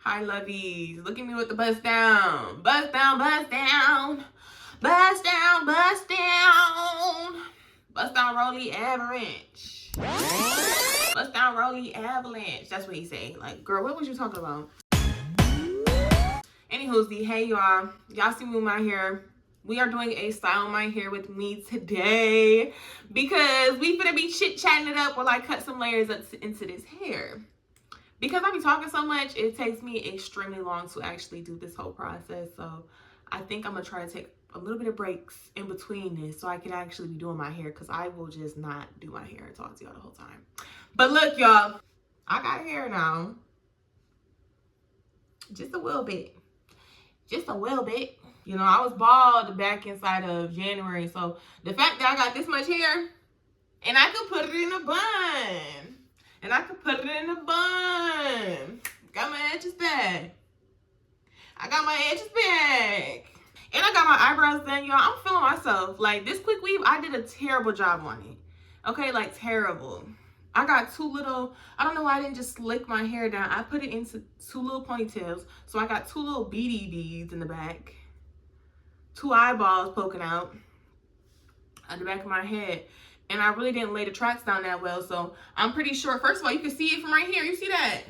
Hi, lovies. Look at me with the bust down. Bust down, bust down. Bust down, bust down. Bust down, Rolly Avalanche. Bust down, Rolly Avalanche. That's what he say. Like, girl, what was you talking about? Anywho's the hey, y'all. Y'all see me with my hair. We are doing a style my hair with me today because we finna be chit-chatting it up while I cut some layers up into this hair. Because I be talking so much, it takes me extremely long to actually do this whole process. So I think I'm going to try to take a little bit of breaks in between this so I can actually be doing my hair, because I will just not do my hair and talk to y'all the whole time. But look, y'all, I got hair now. Just a little bit. Just a little bit. You know, I was bald back inside of January. So the fact that I got this much hair and I could put it in a bun. And I could put it in a bun. Got my edges back. I got my edges back. And I got my eyebrows done, y'all. I'm feeling myself. Like, this quick weave, I did a terrible job on it. Okay, like, terrible. I got two little, I don't know why I didn't just slick my hair down. I put it into two little ponytails. So I got two little beady beads in the back. Two eyeballs poking out at the back of my head. And I really didn't lay the tracks down that well. So I'm pretty sure, first of all, you can see it from right here. You see that?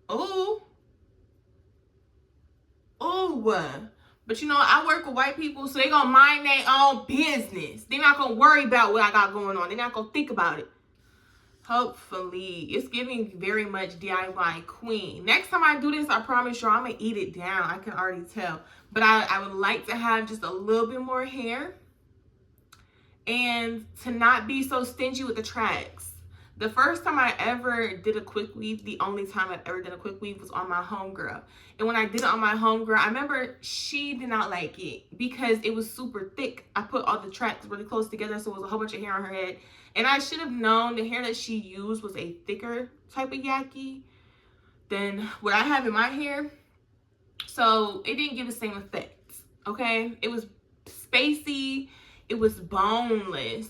Oh. Oh. But you know, I work with white people, so they gonna mind their own business. They're not gonna worry about what I got going on. They're not gonna think about it. Hopefully. It's giving very much DIY queen. Next time I do this, I promise you, I'm gonna eat it down. I can already tell. But I would like to have just a little bit more hair. And to not be so stingy with the tracks. The first time I ever did a quick weave, the only time I've ever done a quick weave was on my homegirl. And when I did it on my homegirl, I remember she did not like it because it was super thick. I put all the tracks really close together, so it was a whole bunch of hair on her head. And I should have known the hair that she used was a thicker type of yaki than what I have in my hair. So it didn't give the same effect, okay? It was spacey. It was boneless.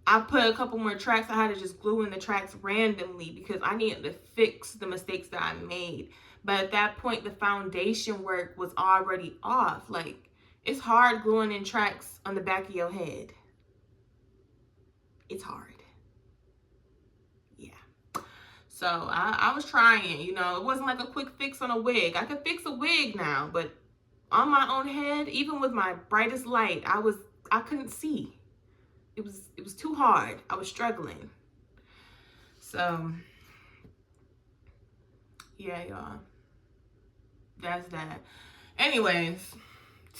I put a couple more tracks. I had to just glue in the tracks randomly because I needed to fix the mistakes that I made. But at that point, the foundation work was already off. Like, it's hard gluing in tracks on the back of your head. It's hard. Yeah. So I was trying, you know. It wasn't like a quick fix on a wig. I could fix a wig now, but on my own head, even with my brightest light, I couldn't see. It was too hard. I was struggling. So, yeah, y'all. That's that. Anyways,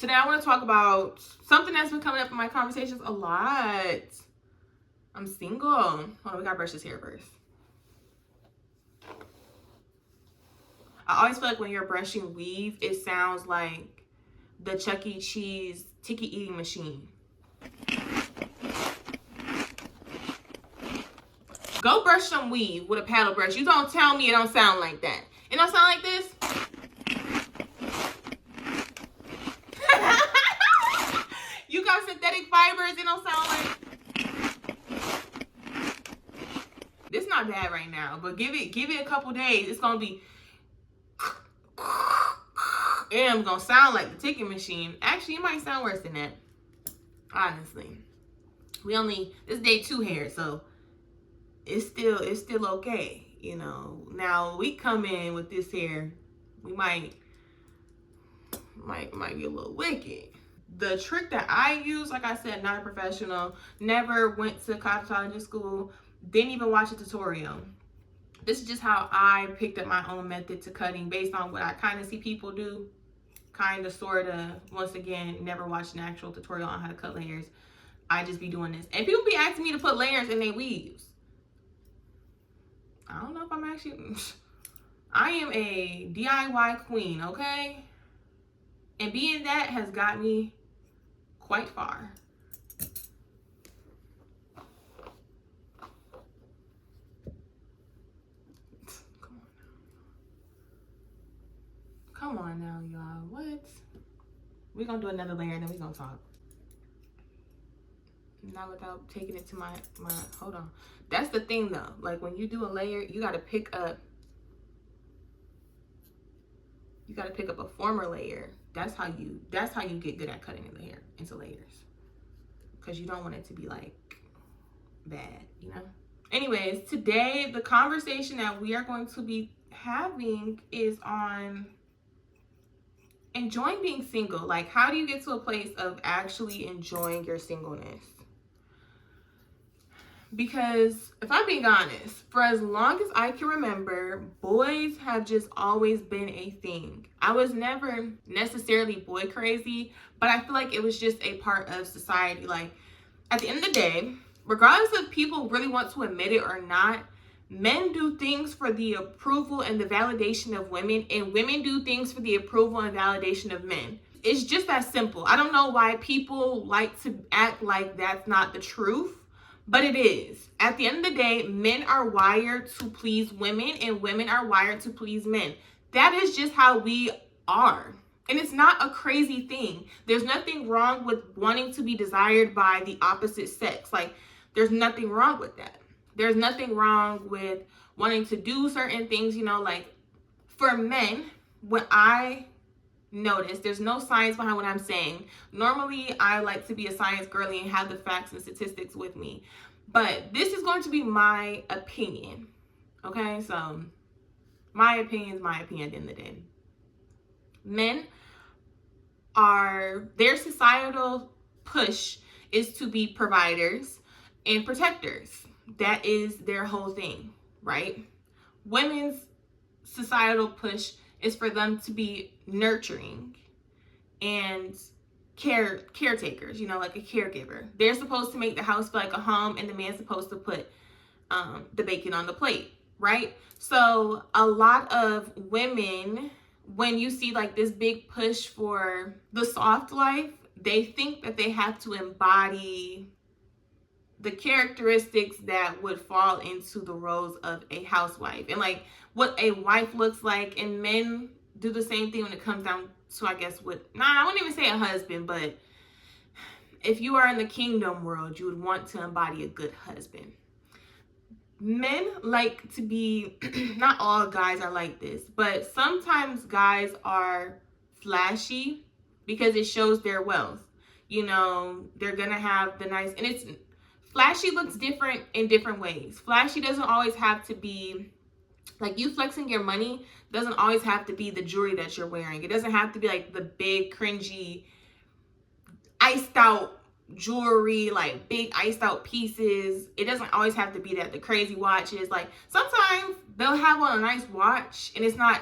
today I want to talk about something that's been coming up in my conversations a lot. I'm single. Hold on, we gotta brush this hair first. I always feel like when you're brushing weave, it sounds like the Chuck E. Cheese ticket eating machine. Go brush some weave with a paddle brush. You don't tell me it don't sound like that. It don't sound like this? You got synthetic fibers, it don't sound like... This not bad right now, but give it a couple days. It's gonna be... And it's gonna sound like the ticket machine. Actually, it might sound worse than that. Honestly. This day 2 hair, so... It's still okay, you know. Now we come in with this hair, we might be a little wicked. The trick that I use, like I said, not a professional, never went to cosmetology school, didn't even watch a tutorial. This is just how I picked up my own method to cutting based on what I kind of see people do, kind of, sort of. Once again, never watched an actual tutorial on how to cut layers. I just be doing this, and people be asking me to put layers in their weaves. I don't know if I'm actually... I am a DIY queen, okay? And being that has got me quite far. Come on now, y'all. What? We're going to do another layer and then we're going to talk. Not without taking it to my hold on. That's the thing though. Like when you do a layer, you got to pick up You got to pick up a former layer. That's how you get good at cutting the hair into layers, because you don't want it to be like bad, you know. Anyways, today the conversation that we are going to be having is on enjoying being single. Like, how do you get to a place of actually enjoying your singleness? Because if I'm being honest, for as long as I can remember, boys have just always been a thing. I was never necessarily boy crazy, but I feel like it was just a part of society. Like, at the end of the day, regardless if people really want to admit it or not, men do things for the approval and the validation of women, and women do things for the approval and validation of men. It's just that simple. I don't know why people like to act like that's not the truth, but it is. At the end of the day, men are wired to please women and women are wired to please men. That is just how we are. And it's not a crazy thing. There's nothing wrong with wanting to be desired by the opposite sex. Like, there's nothing wrong with that. There's nothing wrong with wanting to do certain things, you know, like for men, what I notice, there's no science behind what I'm saying. Normally, I like to be a science girly and have the facts and statistics with me. But this is going to be my opinion. Okay, so my opinion is my opinion at the end of the day. Men their societal push is to be providers and protectors. That is their whole thing, right? Women's societal push is for them to be nurturing and caretakers, you know, like a caregiver. They're supposed to make the house feel like a home, and the man's supposed to put the bacon on the plate, right? So a lot of women, when you see like this big push for the soft life, they think that they have to embody the characteristics that would fall into the roles of a housewife and like what a wife looks like. And men do the same thing when it comes down to, I guess, I wouldn't even say a husband, but if you are in the kingdom world, you would want to embody a good husband. Men like to be, not all guys are like this, but sometimes guys are flashy because it shows their wealth. You know, they're going to have the nice, and it's, flashy looks different in different ways. Flashy doesn't always have to be, like, you flexing your money doesn't always have to be the jewelry that you're wearing. It doesn't have to be like the big, cringy, iced out jewelry, like big iced out pieces. It doesn't always have to be that, the crazy watches. Like, sometimes they'll have on a nice watch and it's not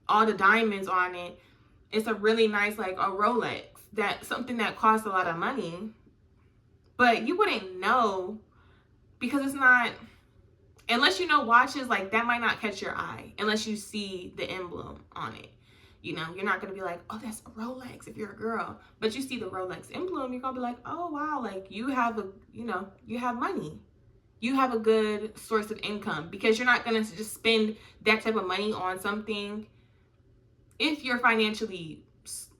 all the diamonds on it. It's a really nice, like a Rolex, that's something that costs a lot of money, but you wouldn't know because it's not, unless you know watches, like that might not catch your eye unless you see the emblem on it. You know, you're not going to be like, oh, that's a Rolex if you're a girl. But you see the Rolex emblem, you're going to be like, oh, wow, like you have you have money. You have a good source of income, because you're not going to just spend that type of money on something if you're financially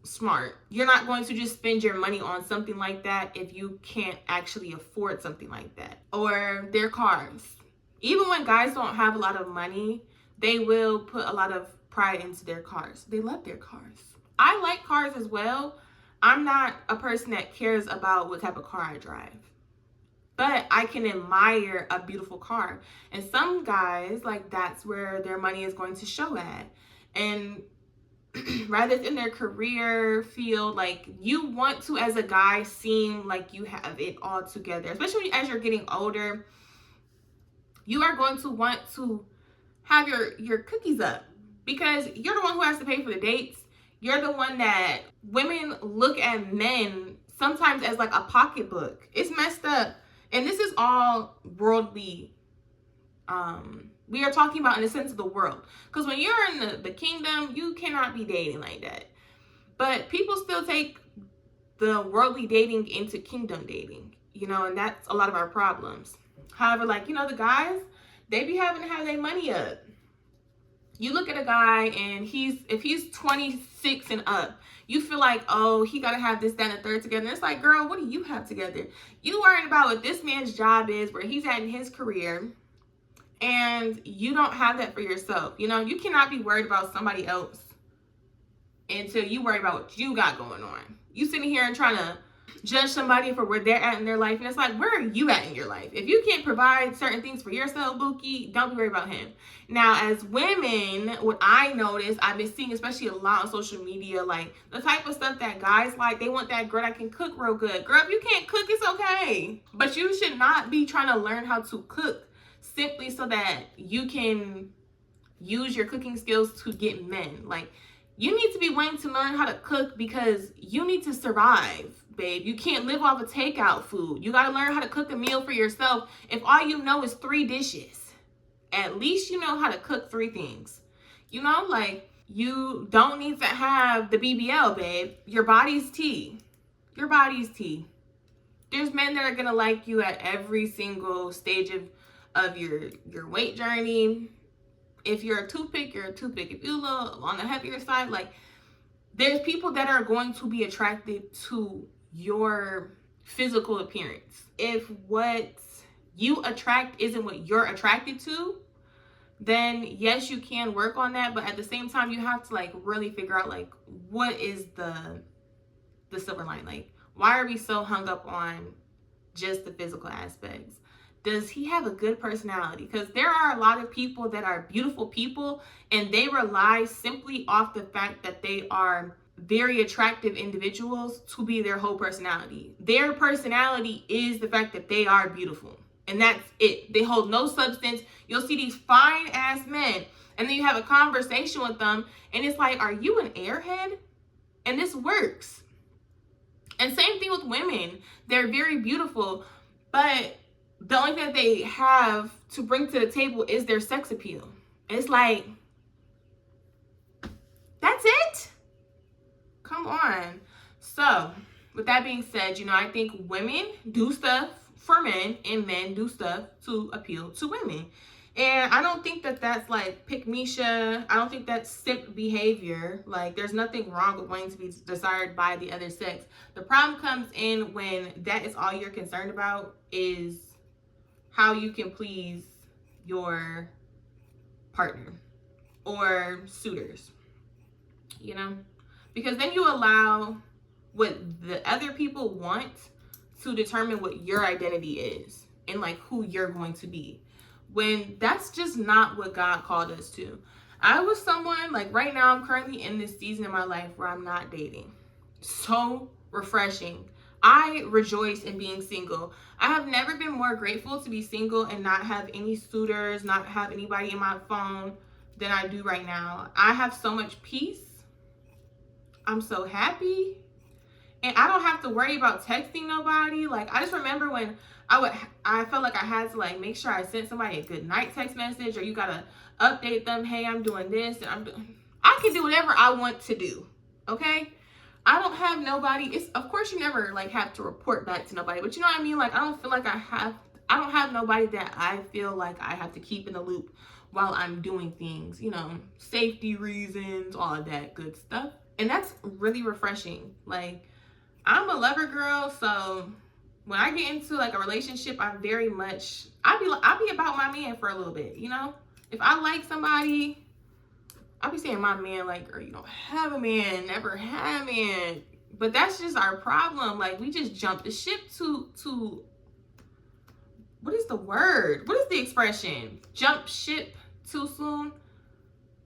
smart. You're not going to just spend your money on something like that if you can't actually afford something like that. Or their cars. Even when guys don't have a lot of money, they will put a lot of pride into their cars. They love their cars. I like cars as well. I'm not a person that cares about what type of car I drive, but I can admire a beautiful car. And some guys, like, that's where their money is going to show at. And rather than their career field, like, you want to, as a guy, seem like you have it all together. Especially as you're getting older, you are going to want to have your cookies up, because you're the one who has to pay for the dates. You're the one that women look at men sometimes as like a pocketbook. It's messed up. And this is all worldly. We are talking about in the sense of the world. Because when you're in the kingdom, you cannot be dating like that. But people still take the worldly dating into kingdom dating, you know, and that's a lot of our problems. However, like, you know, the guys, they be having to have their money up. You look at a guy and if he's 26 and up, you feel like, oh, he got to have this, that, and the third together. And it's like, girl, what do you have together? You worried about what this man's job is, where he's at in his career, and you don't have that for yourself. You know, you cannot be worried about somebody else until you worry about what you got going on. You sitting here and trying to judge somebody for where they're at in their life, and it's like, where are you at in your life? If you can't provide certain things for yourself, Bookie, don't be worried about him. Now, as women, what I noticed, I've been seeing especially a lot on social media, like the type of stuff that guys like, they want that girl that can cook real good. Girl, if you can't cook, it's okay. But you should not be trying to learn how to cook simply so that you can use your cooking skills to get men. Like, you need to be willing to learn how to cook because you need to survive, babe. You can't live off of takeout food. You got to learn how to cook a meal for yourself. If all you know is 3 dishes, at least you know how to cook 3 things. You know, like, you don't need to have the BBL, babe. Your body's tea. Your body's tea. There's men that are going to like you at every single stage of your weight journey. If you're a toothpick, you're a toothpick. If you're a little on the heavier side, like, there's people that are going to be attracted to your physical appearance. If what you attract isn't what you're attracted to, then yes, you can work on that. But at the same time, you have to like really figure out like, what is the silver line? Like, why are we so hung up on just the physical aspects? Does he have a good personality? Because there are a lot of people that are beautiful people and they rely simply off the fact that they are very attractive individuals to be their whole personality. Their personality is the fact that they are beautiful. And that's it. They hold no substance. You'll see these fine ass men and then you have a conversation with them and it's like, are you an airhead? And this works. And same thing with women. They're very beautiful, but the only thing that they have to bring to the table is their sex appeal. It's like, that's it? Come on. So, with that being said, you know, I think women do stuff for men and men do stuff to appeal to women. And I don't think that that's like pick-me-sha. I don't think that's simp behavior. Like, there's nothing wrong with wanting to be desired by the other sex. The problem comes in when that is all you're concerned about is how you can please your partner or suitors, you know? Because then you allow what the other people want to determine what your identity is and like who you're going to be, when that's just not what God called us to. I was someone, like right now, I'm currently in this season in my life where I'm not dating. So refreshing. I rejoice in being single. I have never been more grateful to be single and not have any suitors, not have anybody in my phone than I do right now. I have so much peace. I'm so happy. And I don't have to worry about texting nobody. Like, I just remember when I felt like I had to like make sure I sent somebody a good night text message, or you gotta update them, hey, I'm doing this and I can do whatever I want to do. Okay? I don't have nobody. It's, of course, you never like have to report back to nobody, but you know what I mean? Like, I don't feel like I don't have nobody that I feel like I have to keep in the loop while I'm doing things, you know, safety reasons, all of that good stuff. And that's really refreshing. Like, I'm a lover girl, so when I get into like a relationship, I'm very much, I'll be about my man for a little bit, you know? If I like somebody, I'll be saying my man, like, or you don't have a man, never had a man. But that's just our problem. Like, we just jumped the ship to what is the word? What is the expression? Jump ship too soon?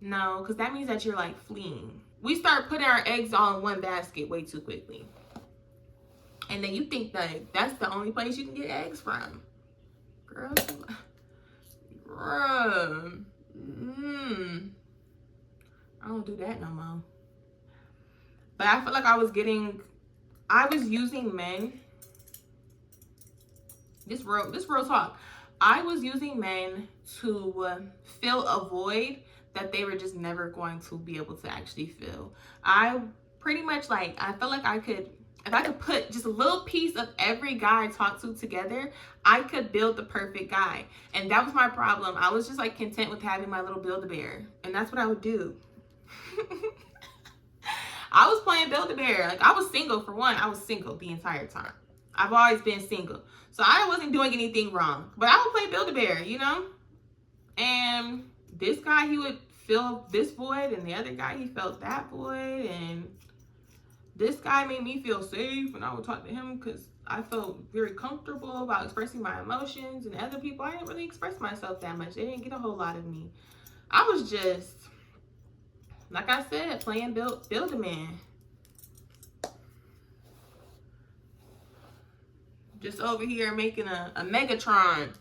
No, because that means that you're like fleeing. We start putting our eggs all in one basket way too quickly. And then you think that that's the only place you can get eggs from. Girl. I don't do that no more. But I feel like I was using men. This real talk. I was using men to fill a void that they were just never going to be able to actually fill. I pretty much like, I felt like if I could put just a little piece of every guy I talked to together, I could build the perfect guy. And that was my problem. I was just like content with having my little Build-A-Bear. And that's what I would do. I was playing Build-A-Bear. Like, I was single for one. I was single the entire time. I've always been single. So I wasn't doing anything wrong. But I would play Build-A-Bear, you know? And this guy, he would feel this void, and the other guy, he felt that void, and this guy made me feel safe, and I would talk to him because I felt very comfortable about expressing my emotions, and other people, I didn't really express myself that much. They didn't get a whole lot of me. I was just, like I said, playing Build-A-Man. Just over here making a Megatron.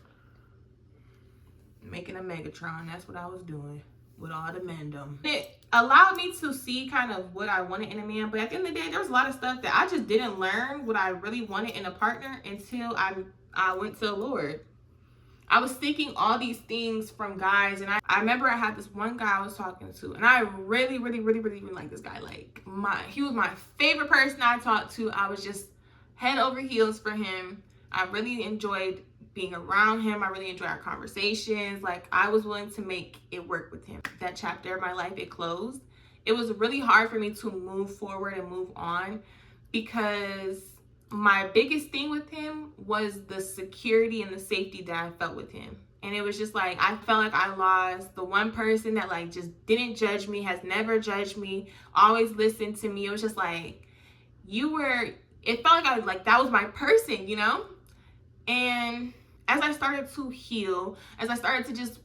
Making a Megatron. That's what I was doing with all the mandem. It allowed me to see kind of what I wanted in a man. But at the end of the day, there's a lot of stuff that I just didn't learn what I really wanted in a partner until I went to the Lord. I was seeking all these things from guys, and I remember I had this one guy I was talking to, and I really like this guy. Like, he was my favorite person I talked to. I was just head over heels for him. I really enjoyed being around him. I really enjoyed our conversations. Like, I was willing to make it work with him. That chapter of my life, it closed. It was really hard for me to move forward and move on because my biggest thing with him was the security and the safety that I felt with him. And it was just like, I felt like I lost the one person that like just didn't judge me, has never judged me, always listened to me. It was just like, it felt like that was my person, you know? And as I started to heal, as I started to just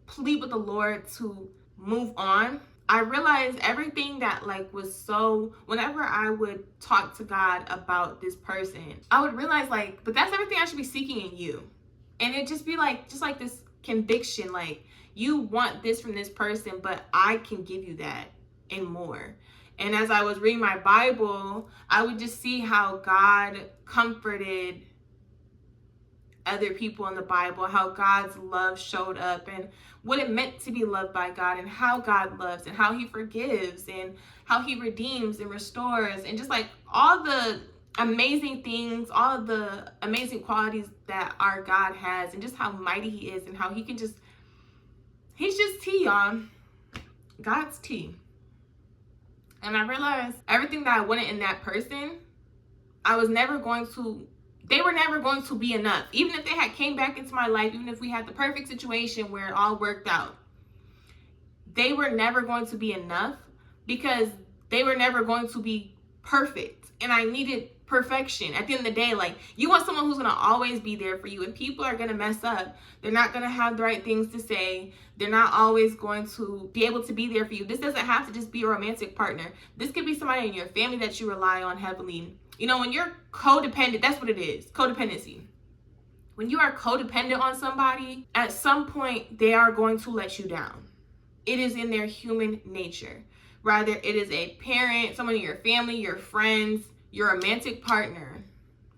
plead with the Lord to move on, I realized everything that like was so, whenever I would talk to God about this person, I would realize like, but that's everything I should be seeking in you. And it just be like, just like this conviction, like you want this from this person, but I can give you that and more. And as I was reading my Bible, I would just see how God comforted other people in the Bible, how God's love showed up and what it meant to be loved by God and how God loves and how he forgives and how he redeems and restores and just like all the amazing things, all of the amazing qualities that our God has and just how mighty he is and how he can just, he's just tea, y'all. God's tea. And I realized everything that I wanted in that person, they were never going to be enough. Even if they had came back into my life, even if we had the perfect situation where it all worked out, they were never going to be enough because they were never going to be perfect. And I needed perfection. At the end of the day, like, you want someone who's going to always be there for you, and people are going to mess up. They're not going to have the right things to say. They're not always going to be able to be there for you. This doesn't have to just be a romantic partner. This could be somebody in your family that you rely on heavily. You know, when you're codependent, that's what it is, codependency. When you are codependent on somebody, at some point, they are going to let you down. It is in their human nature. Rather, it is a parent, someone in your family, your friends, your romantic partner,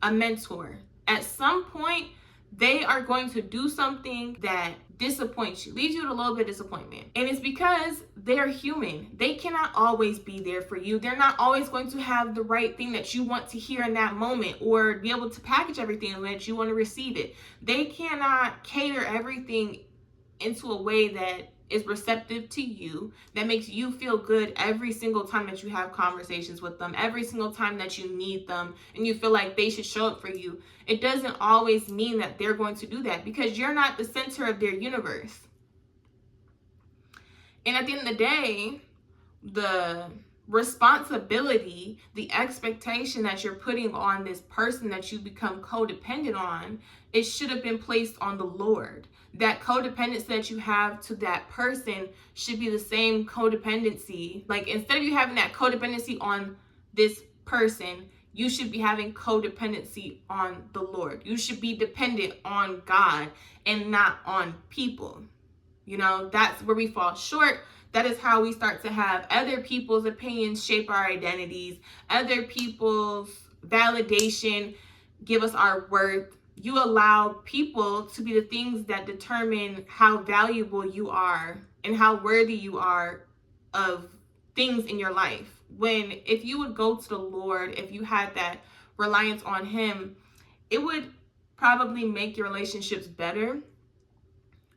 a mentor. At some point, they are going to do something that disappoints you, leaves you with a little bit of disappointment. And it's because they're human. They cannot always be there for you. They're not always going to have the right thing that you want to hear in that moment or be able to package everything that you want to receive it. They cannot cater everything into a way that is receptive to you, that makes you feel good every single time that you have conversations with them, every single time that you need them and you feel like they should show up for you. It doesn't always mean that they're going to do that because you're not the center of their universe. And at the end of the day, the responsibility, the expectation that you're putting on this person that you become codependent on, it should have been placed on the Lord. That codependency that you have to that person should be the same codependency. Like, instead of you having that codependency on this person, you should be having codependency on the Lord. You should be dependent on God and not on people. You know, that's where we fall short. That is how we start to have other people's opinions shape our identities, other people's validation give us our worth. You allow people to be the things that determine how valuable you are and how worthy you are of things in your life. When if you would go to the Lord, if you had that reliance on him, it would probably make your relationships better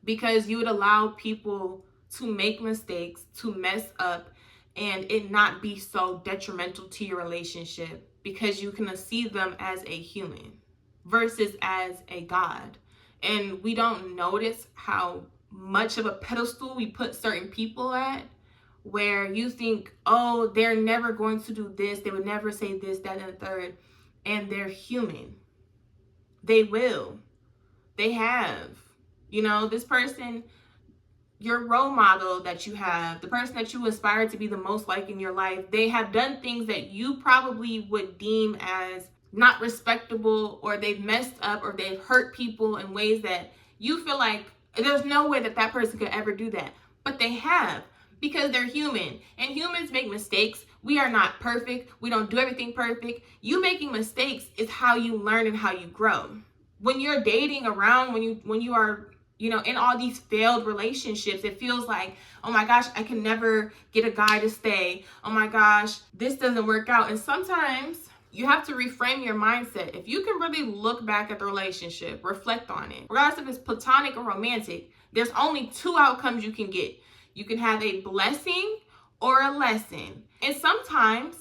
because you would allow people to make mistakes, to mess up, and it not be so detrimental to your relationship because you can see them as a human versus as a God. And we don't notice how much of a pedestal we put certain people at, where you think, oh, they're never going to do this, they would never say this, that, and the third, and they're human. They will. They have. This person, your role model that you have, the person that you aspire to be the most like in your life, they have done things that you probably would deem as not respectable, or they've messed up, or they've hurt people in ways that you feel like there's no way that person could ever do that. But they have, because they're human, and humans make mistakes. We are not perfect. We don't do everything perfect. You making mistakes is how you learn and how you grow. When you're dating around, when you are in all these failed relationships, it feels like, oh my gosh, I can never get a guy to stay. Oh my gosh, this doesn't work out. And sometimes you have to reframe your mindset. If you can really look back at the relationship, reflect on it, regardless if it's platonic or romantic, there's only two outcomes you can get. You can have a blessing or a lesson. And sometimes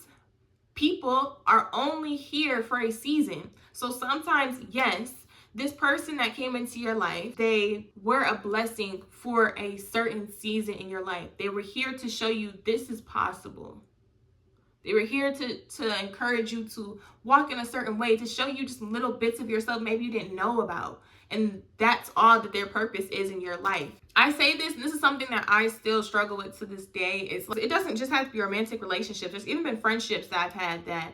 people are only here for a season. So sometimes, yes, this person that came into your life, they were a blessing for a certain season in your life. They were here to show you this is possible. They were here to encourage you to walk in a certain way, to show you just little bits of yourself maybe you didn't know about. And that's all that their purpose is in your life. I say this, and this is something that I still struggle with to this day. It doesn't just have to be romantic relationships. There's even been friendships that I've had that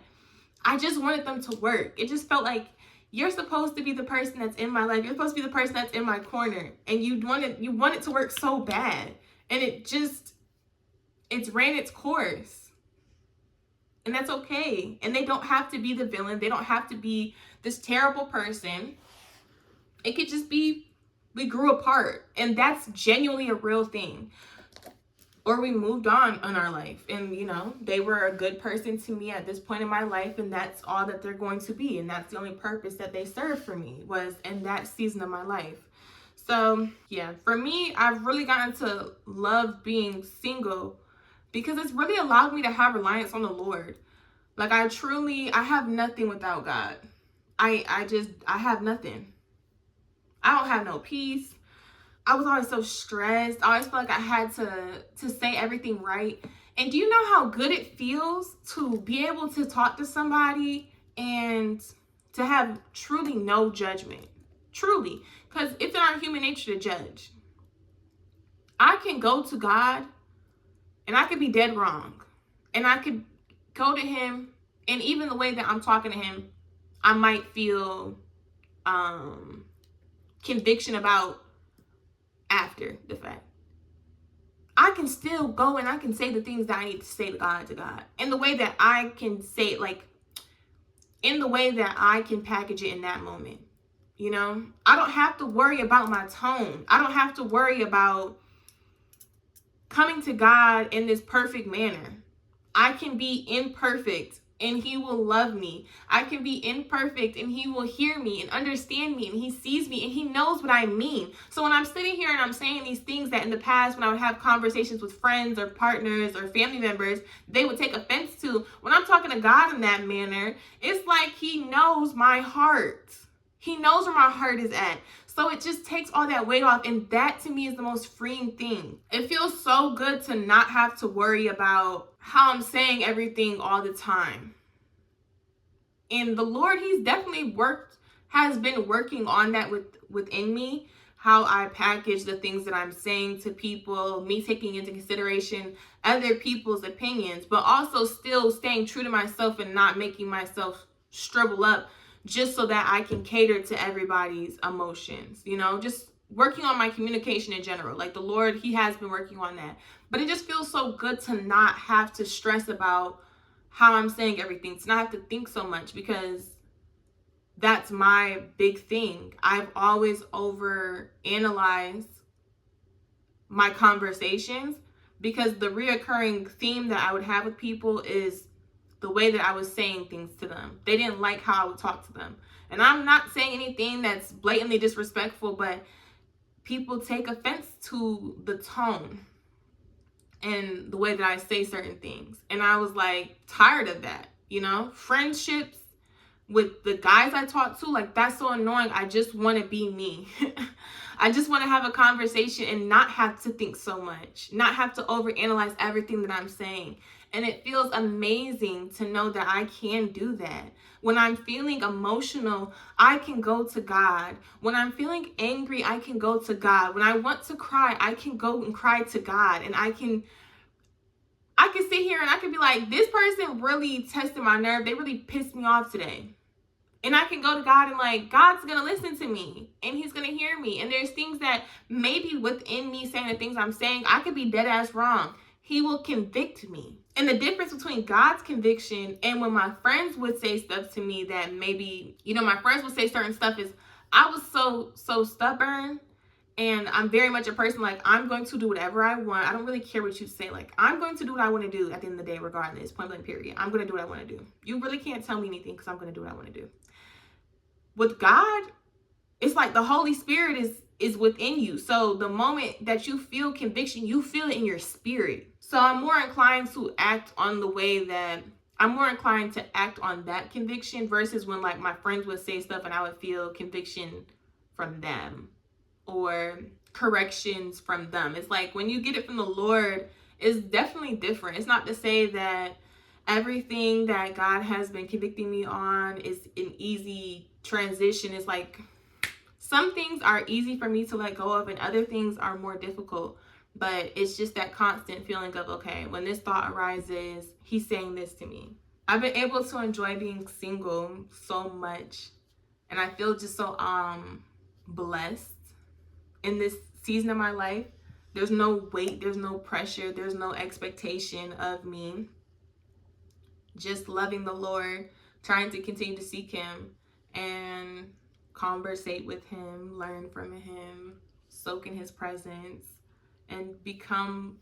I just wanted them to work. It just felt like, you're supposed to be the person that's in my life. You're supposed to be the person that's in my corner. And you want it to work so bad. And it's ran its course. And that's okay. And they don't have to be the villain. They don't have to be this terrible person. It could just be, we grew apart. And that's genuinely a real thing. Or we moved on in our life, and they were a good person to me at this point in my life, and that's all that they're going to be, and that's the only purpose that they served for me, was in that season of my life. So yeah, for me, I've really gotten to love being single, because it's really allowed me to have reliance on the Lord. Like, I have nothing without God. I have nothing. I don't have no peace. I was always so stressed. I always felt like I had to say everything right. And do you know how good it feels to be able to talk to somebody and to have truly no judgment? Truly. Because it's in our human nature to judge. I can go to God and I could be dead wrong. And I could go to him, and even the way that I'm talking to him, I might feel conviction about after the fact. I can still go and I can say the things that I need to say to God, in the way that I can say it, like in the way that I can package it in that moment. I don't have to worry about my tone. I don't have to worry about coming to God in this perfect manner. I can be imperfect and he will love me. I can be imperfect and he will hear me and understand me, and he sees me and he knows what I mean. So when I'm sitting here and I'm saying these things that in the past, when I would have conversations with friends or partners or family members, they would take offense to, when I'm talking to God in that manner, it's like he knows my heart. He knows where my heart is at. So it just takes all that weight off. And that to me is the most freeing thing. It feels so good to not have to worry about how I'm saying everything all the time. And the Lord, he's definitely has been working on that within me. How I package the things that I'm saying to people, me taking into consideration other people's opinions, but also still staying true to myself and not making myself shrivel up just so that I can cater to everybody's emotions, just working on my communication in general. Like the Lord, he has been working on that. But it just feels so good to not have to stress about how I'm saying everything, to not have to think so much, because that's my big thing. I've always overanalyzed my conversations, because the reoccurring theme that I would have with people is the way that I was saying things to them. They didn't like how I would talk to them. And I'm not saying anything that's blatantly disrespectful, but people take offense to the tone and the way that I say certain things. And I was like tired of that, friendships with the guys I talk to, like that's so annoying. I just want to be me. I just want to have a conversation and not have to think so much, not have to overanalyze everything that I'm saying. And it feels amazing to know that I can do that. When I'm feeling emotional, I can go to God. When I'm feeling angry, I can go to God. When I want to cry, I can go and cry to God. And I can sit here and I can be like, this person really tested my nerve. They really pissed me off today. And I can go to God and like, God's going to listen to me and he's going to hear me. And there's things that maybe within me saying the things I'm saying, I could be dead ass wrong. He will convict me. And the difference between God's conviction and when my friends would say stuff to me that maybe, my friends would say certain stuff is I was so stubborn. And I'm very much a person like, I'm going to do whatever I want. I don't really care what you say. Like, I'm going to do what I want to do at the end of the day, regardless, point blank period. I'm going to do what I want to do. You really can't tell me anything because I'm going to do what I want to do. With God, it's like the Holy Spirit is within you. So the moment that you feel conviction, you feel it in your spirit. So I'm more inclined to act on the way that I'm more inclined to act on that conviction versus when like my friends would say stuff and I would feel conviction from them or corrections from them. It's like when you get it from the Lord, it's definitely different. It's not to say that everything that God has been convicting me on is an easy transition. It's like some things are easy for me to let go of and other things are more difficult. But it's just that constant feeling of, okay, when this thought arises, he's saying this to me. I've been able to enjoy being single so much. And I feel just so blessed in this season of my life. There's no weight, there's no pressure, there's no expectation of me. Just loving the Lord, trying to continue to seek him and conversate with him, learn from him, soak in his presence, and become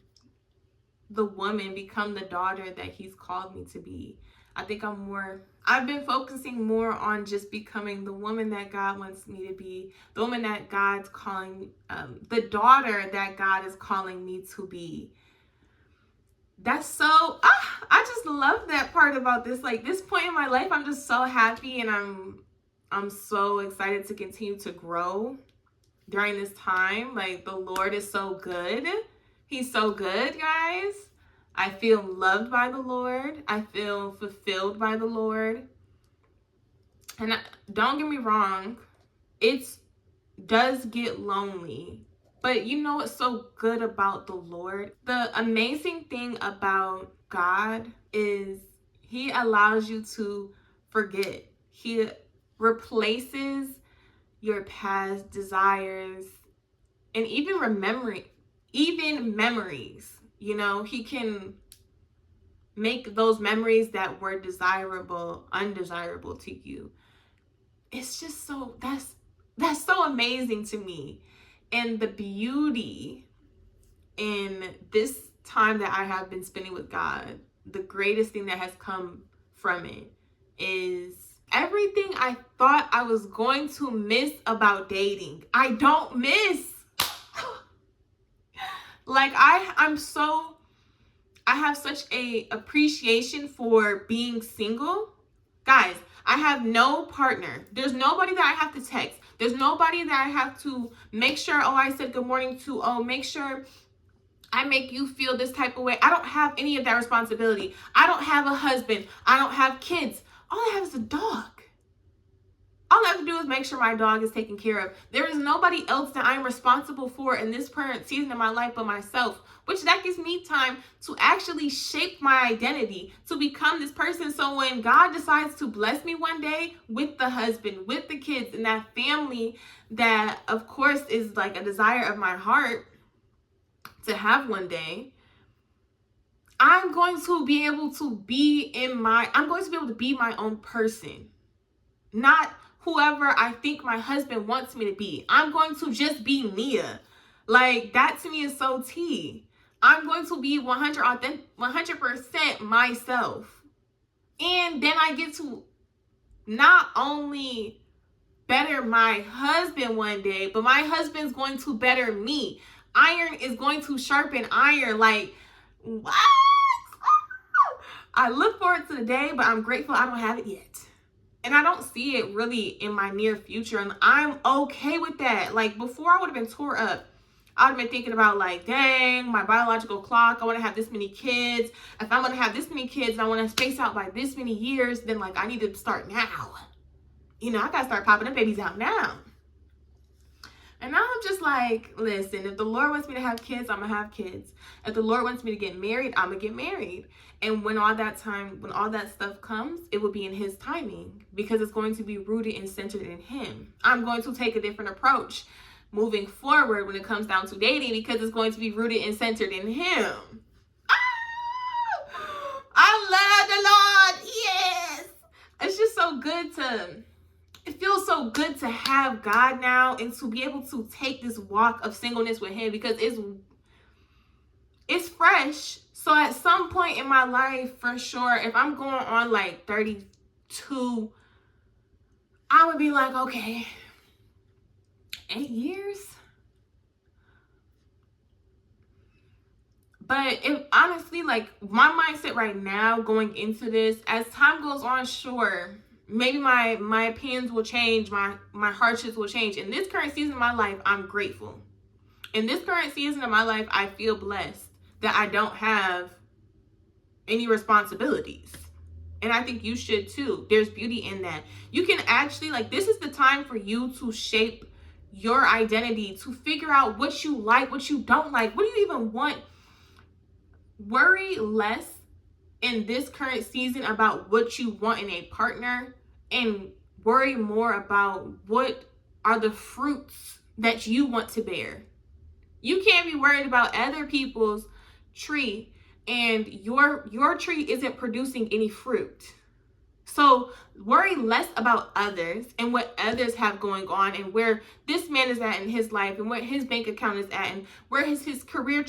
the woman, become the daughter that he's called me to be. I think I've been focusing more on just becoming the woman that God wants me to be, the woman that God's calling, the daughter that God is calling me to be. That's so, I just love that part about this. Like this point in my life, I'm just so happy and I'm so excited to continue to grow during this time. Like the Lord is so good. He's so good, guys. I feel loved by the Lord. I feel fulfilled by the Lord. And don't get me wrong, it does get lonely. But you know what's so good about the Lord? The amazing thing about God is he allows you to forget. He replaces your past desires and even memories. He can make those memories that were desirable, undesirable to you. It's just so, that's so amazing to me. And the beauty in this time that I have been spending with God, the greatest thing that has come from it is everything I thought I was going to miss about dating. I don't miss. Like I have such a appreciation for being single. Guys, I have no partner. There's nobody that I have to text. There's nobody that I have to make sure, I said good morning to, make sure I make you feel this type of way. I don't have any of that responsibility. I don't have a husband. I don't have kids. All I have is a dog. All I have to do is make sure my dog is taken care of. There is nobody else that I'm responsible for in this current season of my life but myself, which that gives me time to actually shape my identity, to become this person. So when God decides to bless me one day with the husband, with the kids, and that family that, of course, is like a desire of my heart to have one day, I'm going to be able to be my own person, not whoever I think my husband wants me to be. I'm going to just be Nia. Like that to me is so tea. I'm going to be 100% myself. And then I get to not only better my husband one day, but my husband's going to better me. Iron is going to sharpen iron. Like, what? I look forward to the day, but I'm grateful I don't have it yet. And I don't see it really in my near future. And I'm okay with that. Like, before, I would have been tore up. I would have been thinking about, like, dang, my biological clock, I want to have this many kids. If I'm going to have this many kids and I want to space out by this many years, then, like, I need to start now. You know, I got to start popping them babies out now. And now I'm just like, listen, if the Lord wants me to have kids, I'm going to have kids. If the Lord wants me to get married, I'm going to get married. And when all that stuff comes, it will be in his timing, because it's going to be rooted and centered in him. I'm going to take a different approach moving forward when it comes down to dating, because it's going to be rooted and centered in him. I love the Lord. Yes. It's just so good it feels so good to have God now, and to be able to take this walk of singleness with him, because it's fresh. So at some point in my life, for sure, if I'm going on like 32, I would be like, okay, 8 years. But if honestly, like, my mindset right now going into this, as time goes on, sure, maybe my opinions will change, my hardships will change. In this current season of my life, I'm grateful. In this current season of my life, I feel blessed that I don't have any responsibilities. And I think you should too. There's beauty in that. You can actually, like, this is the time for you to shape your identity, to figure out what you like, what you don't like. What do you even want? Worry less in this current season about what you want in a partner, and worry more about what are the fruits that you want to bear. You can't be worried about other people's tree and your tree isn't producing any fruit. So worry less about others and what others have going on, and where this man is at in his life, and what his bank account is at, and where his career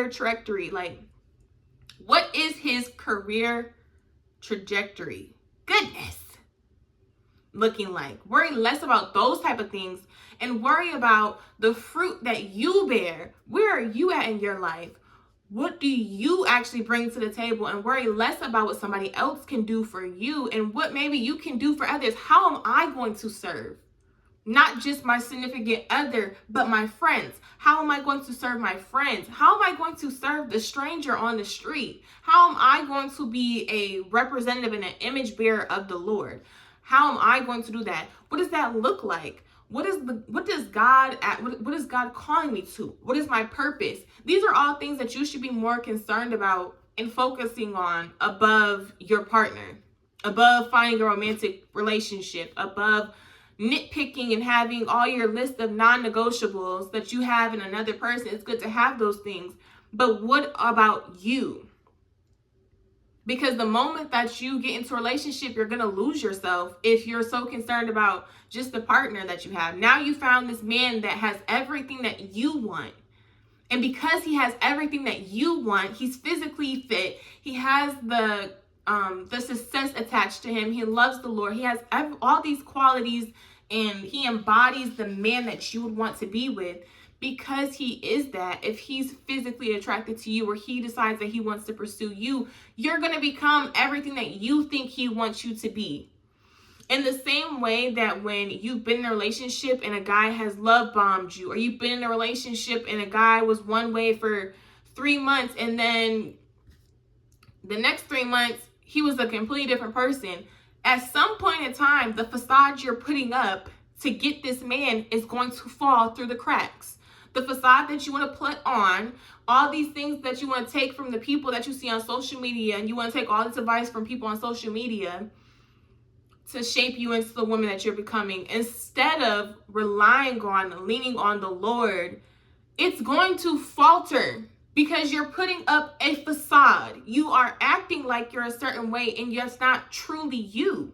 trajectory, like, what is his career trajectory, goodness, looking like. Worry less about those type of things, and worry about the fruit that you bear. Where are you at in your life? What do you actually bring to the table? And worry less about what somebody else can do for you, and what maybe you can do for others. How am I going to serve? Not just my significant other, but my friends. How am I going to serve my friends? How am I going to serve the stranger on the street? How am I going to be a representative and an image bearer of the Lord? How am I going to do that? What does that look like? What is God calling me to? What is my purpose? These are all things that you should be more concerned about and focusing on above your partner, above finding a romantic relationship, above nitpicking and having all your list of non-negotiables that you have in another person. It's good to have those things, but what about you? Because the moment that you get into a relationship, you're going to lose yourself if you're so concerned about just the partner that you have. Now you found this man that has everything that you want. And because he has everything that you want, he's physically fit. He has the success attached to him. He loves the Lord. He has all these qualities, and he embodies the man that you would want to be with. Because he is that, if he's physically attracted to you, or he decides that he wants to pursue you, you're going to become everything that you think he wants you to be. In the same way that when you've been in a relationship and a guy has love bombed you, or you've been in a relationship and a guy was one way for 3 months, and then the next 3 months, he was a completely different person. At some point in time, the facade you're putting up to get this man is going to fall through the cracks. The facade that you want to put on, all these things that you want to take from the people that you see on social media, and you want to take all this advice from people on social media to shape you into the woman that you're becoming, instead of relying on, leaning on the Lord, it's going to falter because you're putting up a facade. You are acting like you're a certain way, and it's not truly you.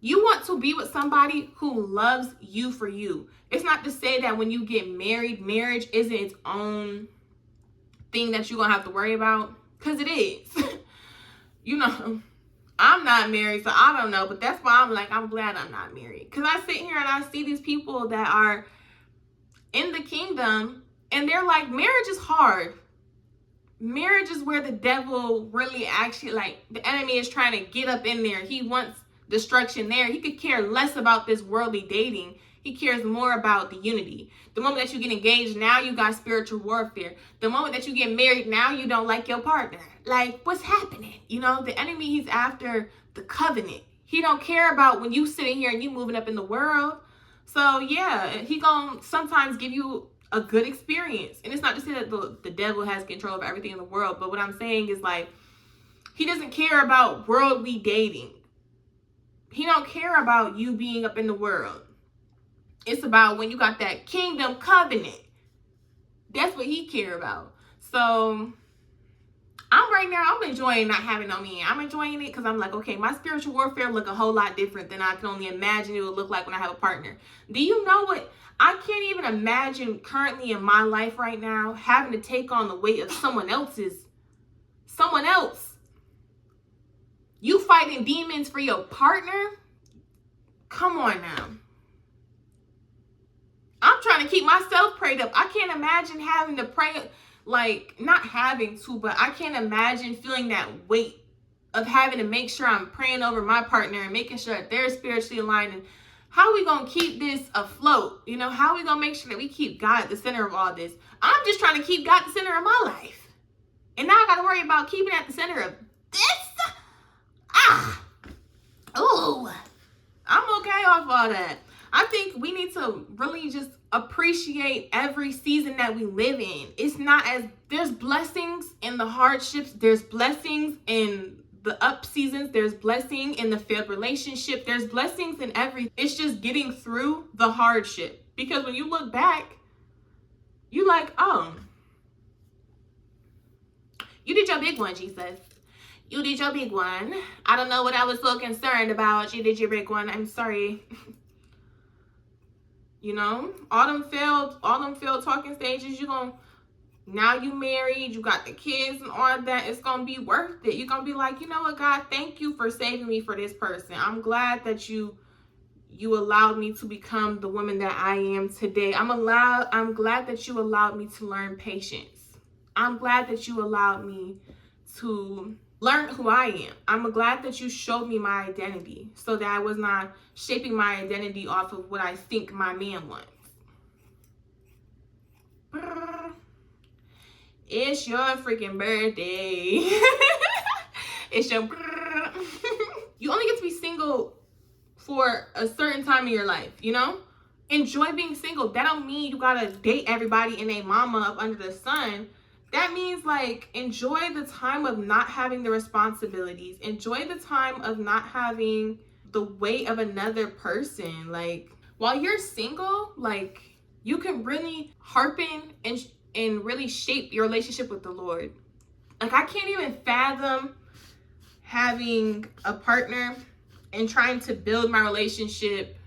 You want to be with somebody who loves you for you. It's not to say that when you get married, marriage isn't its own thing that you're going to have to worry about, because it is. You know, I'm not married, so I don't know, but that's why I'm glad I'm not married. Because I sit here and I see these people that are in the kingdom, and they're like, marriage is hard. marriage is where the devil really actually, like, the enemy is trying to get up in there. He wants destruction there. He could care less about this worldly dating. He cares more about the unity. The moment that you get engaged, now you got spiritual warfare. The moment that you get married, now you don't like your partner. Like, what's happening? You know, the enemy, he's after the covenant. He don't care about when you sitting here and you moving up in the world. So yeah, he gonna sometimes give you a good experience. And it's not to say that the devil has control of everything in the world, but what I'm saying is, like, he doesn't care about worldly dating. He don't care about you being up in the world. It's about when you got that kingdom covenant. That's what he care about. So I'm enjoying not having no man. I'm enjoying it because I'm like, okay, my spiritual warfare look a whole lot different than I can only imagine it would look like when I have a partner. Do you know what? I can't even imagine currently in my life right now having to take on the weight of someone else. You fighting demons for your partner? Come on now. I'm trying to keep myself prayed up. I can't imagine having to pray, like, not having to, but I can't imagine feeling that weight of having to make sure I'm praying over my partner and making sure that they're spiritually aligned. And how are we going to keep this afloat? You know, how are we going to make sure that we keep God at the center of all this? I'm just trying to keep God at the center of my life. And now I got to worry about keeping at the center of this. Oh, I'm okay off all that. I think we need to really just appreciate every season that we live in. It's not as, there's blessings in the hardships. There's blessings in the up seasons. There's blessing in the failed relationship. There's blessings in everything. It's just getting through the hardship. Because when you look back, you like, oh, you did your big one, Jesus. You did your big one. I don't know what I was so concerned about. You did your big one. I'm sorry. You know, all them failed talking stages, now you married, you got the kids and all that, it's going to be worth it. You're going to be like, you know what, God, thank you for saving me for this person. I'm glad that you allowed me to become the woman that I am today. I'm glad that you allowed me to learn patience. I'm glad that you allowed me to learn who I am. I'm glad that you showed me my identity so that I was not shaping my identity off of what I think my man wants. It's your freaking birthday. It's your You only get to be single for a certain time in your life, you know? Enjoy being single. That don't mean you gotta date everybody and their mama up under the sun. That means, like, enjoy the time of not having the responsibilities. Enjoy the time of not having the weight of another person. Like, while you're single, like, you can really harpen and really shape your relationship with the Lord. Like, I can't even fathom having a partner and trying to build my relationship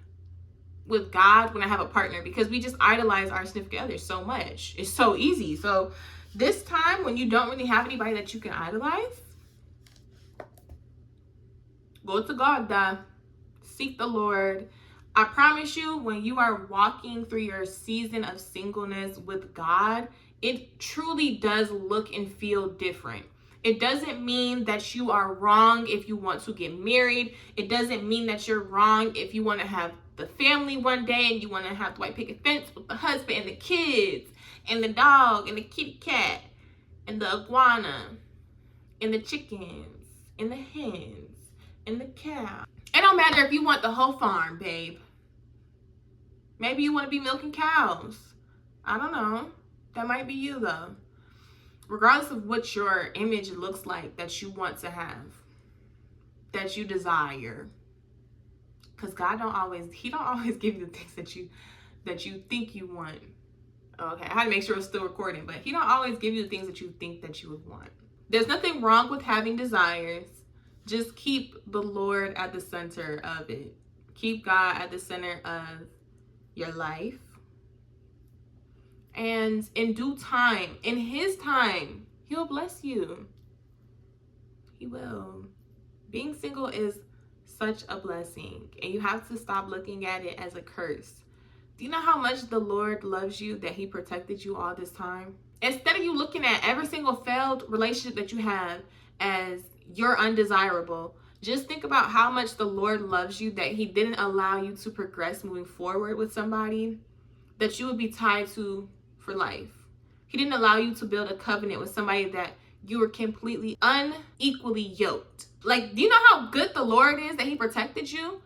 with God when I have a partner, because we just idolize our significant other so much. It's so easy. So this time when you don't really have anybody that you can idolize, go to God, seek the Lord. I promise you, when you are walking through your season of singleness with God, it truly does look and feel different. It doesn't mean that you are wrong if you want to get married. It doesn't mean that you're wrong if you want to have the family one day and you want to have the white picket fence with the husband and the kids and the dog and the kitty cat and the iguana and the chickens and the hens and the cow. It don't matter if you want the whole farm, babe. Maybe you want to be milking cows. I don't know. That might be you, though. Regardless of what your image looks like that you want to have, that you desire. Because God don't always give you the things that you think you want. Okay, I had to make sure it's still recording, but he don't always give you the things that you think that you would want. There's nothing wrong with having desires. Just keep the Lord at the center of it. Keep God at the center of your life. And in due time, in his time, he'll bless you. He will. Being single is such a blessing, and you have to stop looking at it as a curse. Do you know how much the Lord loves you, that he protected you all this time? Instead of you looking at every single failed relationship that you have as you're undesirable, just think about how much the Lord loves you, that he didn't allow you to progress moving forward with somebody that you would be tied to for life. He didn't allow you to build a covenant with somebody that you were completely unequally yoked. Like, do you know how good the Lord is that he protected you?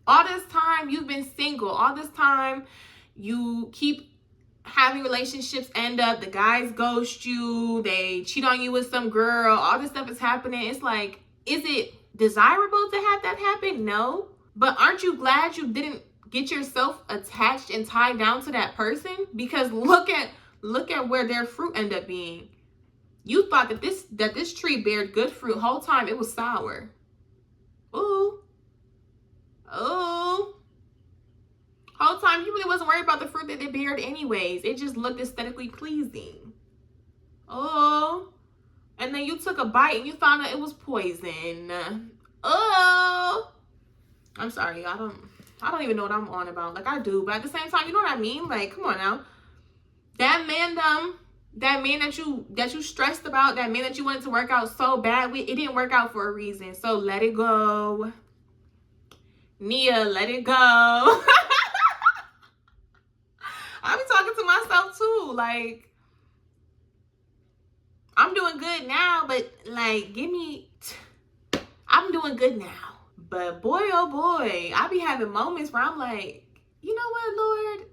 All this time you've been single, all this time you keep having relationships end up, the guys ghost you, they cheat on you with some girl, all this stuff is happening. It's like, is it desirable to have that happen? No. But aren't you glad you didn't get yourself attached and tied down to that person? Because look at where their fruit end up being. You thought that this tree bared good fruit. Whole time it was sour. Ooh. Ooh. Whole time he really wasn't worried about the fruit that they bared anyways. It just looked aesthetically pleasing. Oh. And then you took a bite and you found out it was poison. Oh. I'm sorry. I don't even know what I'm on about. Like, I do, but at the same time, you know what I mean? Like, come on now. That man that you stressed about, that man that you wanted to work out so badly, it didn't work out for a reason. So let it go. Nia, let it go. I be talking to myself too. Like, I'm doing good now, but like, I'm doing good now. But boy, oh boy, I be having moments where I'm like, you know what, Lord?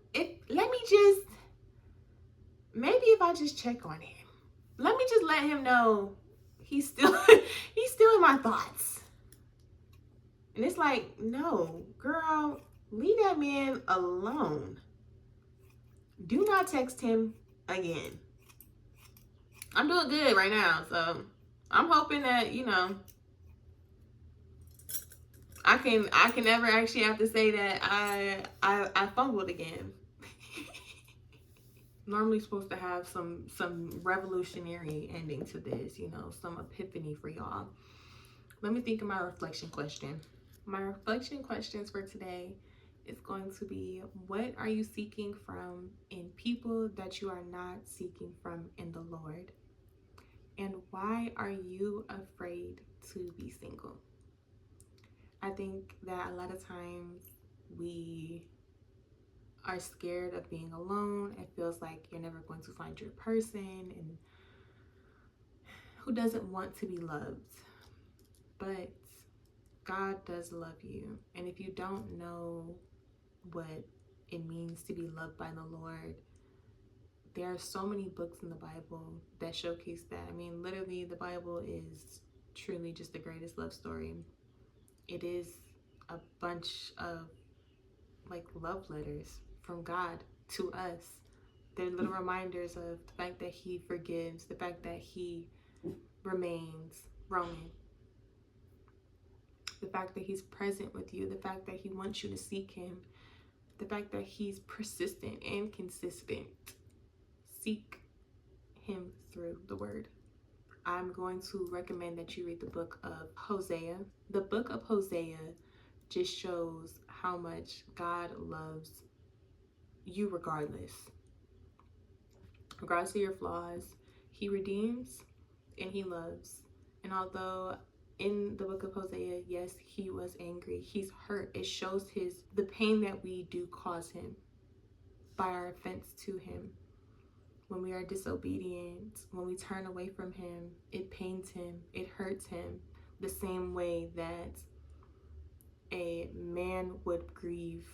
Maybe if I just check on him. Let me just let him know he's still in my thoughts. And it's like, no, girl, leave that man alone. Do not text him again. I'm doing good right now, so I'm hoping that, you know, I can never actually have to say that I fumbled again. Normally supposed to have some revolutionary ending to this, you know, some epiphany for y'all. Let me think of my reflection question. My reflection questions for today is going to be, what are you seeking from in people that you are not seeking from in the Lord? And why are you afraid to be single? I think that a lot of times we are scared of being alone. It feels like you're never going to find your person, and who doesn't want to be loved? But God does love you. And if you don't know what it means to be loved by the Lord, there are so many books in the Bible that showcase that. I mean, literally, the Bible is truly just the greatest love story. It is a bunch of like love letters from God to us. They're little reminders of the fact that he forgives, the fact that he remains Roman, the fact that he's present with you, the fact that he wants you to seek him, the fact that he's persistent and consistent. Seek him through the word. I'm going to recommend that you read the book of Hosea. The book of Hosea just shows how much God loves you regardless of your flaws. He redeems and he loves. And although in the book of Hosea, yes, he was angry, he's hurt, it shows the pain that we do cause him by our offense to him. When we are disobedient, when we turn away from him, it pains him, it hurts him, the same way that a man would grieve,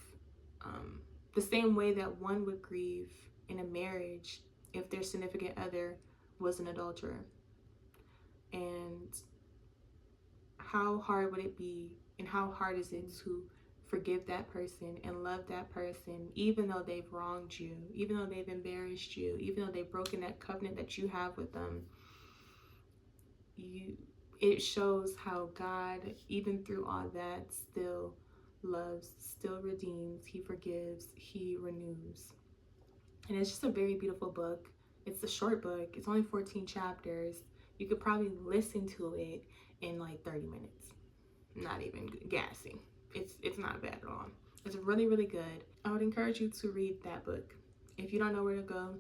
the same way that one would grieve in a marriage if their significant other was an adulterer. And how hard would it be, and how hard is it to forgive that person and love that person, even though they've wronged you, even though they've embarrassed you, even though they've broken that covenant that you have with them. It shows how God, even through all that, still loves, still redeems, he forgives, he renews. And it's just a very beautiful book. It's a short book. It's only 14 chapters. You could probably listen to it in like 30 minutes. Not even gassy. It's not bad at all. It's really, really good. I would encourage you to read that book. If you don't know where to go,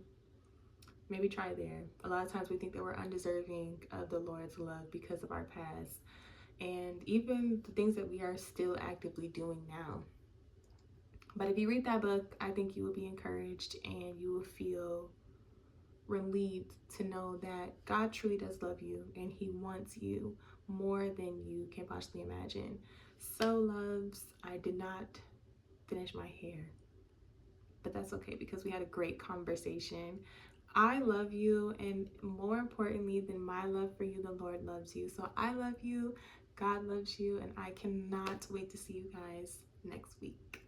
Maybe try there. A lot of times we think that we're undeserving of the Lord's love because of our past and even the things that we are still actively doing now. But if you read that book, I think you will be encouraged and you will feel relieved to know that God truly does love you and He wants you more than you can possibly imagine. So, loves, I did not finish my hair, but that's okay because we had a great conversation. I love you, and more importantly than my love for you, the Lord loves you. So I love you, God loves you, and I cannot wait to see you guys next week.